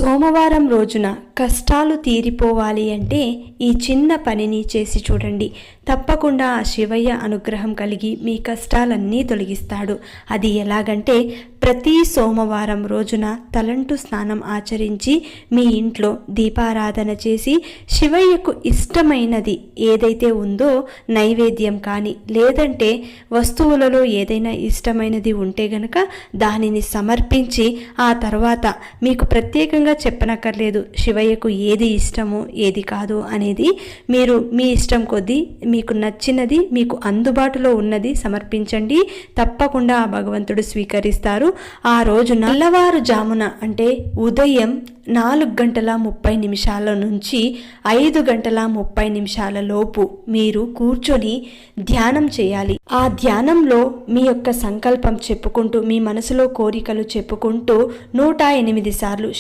సోమవారం రోజున కష్టాలు తీరిపోవాలి అంటే ఈ చిన్న పనిని చేసి చూడండి. తప్పకుండా ఆ శివయ్య అనుగ్రహం కలిగి మీ కష్టాలన్నీ తొలగిస్తాడు. అది ఎలాగంటే, ప్రతి సోమవారం రోజున తలంటు స్నానం ఆచరించి మీ ఇంట్లో దీపారాధన చేసి శివయ్యకు ఇష్టమైనది ఏదైతే ఉందో నైవేద్యం కానీ లేదంటే వస్తువులలో ఏదైనా ఇష్టమైనది ఉంటే గనక దానిని సమర్పించి ఆ తర్వాత మీకు ప్రత్యేకంగా చెప్పనక్కర్లేదు శివయ్యకు ఏది ఇష్టమో ఏది కాదు అనేది. మీరు మీ ఇష్టం కొద్దీ మీకు నచ్చినది మీకు అందుబాటులో ఉన్నది సమర్పించండి. తప్పకుండా ఆ భగవంతుడు స్వీకరిస్తారు. ఆ రోజు నల్లవారుజామున అంటే ఉదయం 4:30 నుంచి 5:30 లోపు మీరు కూర్చొని ధ్యానం చేయాలి. ఆ ధ్యానంలో మీ యొక్క సంకల్పం చెప్పుకుంటూ మీ మనసులో కోరికలు చెప్పుకుంటూ 108 సార్లు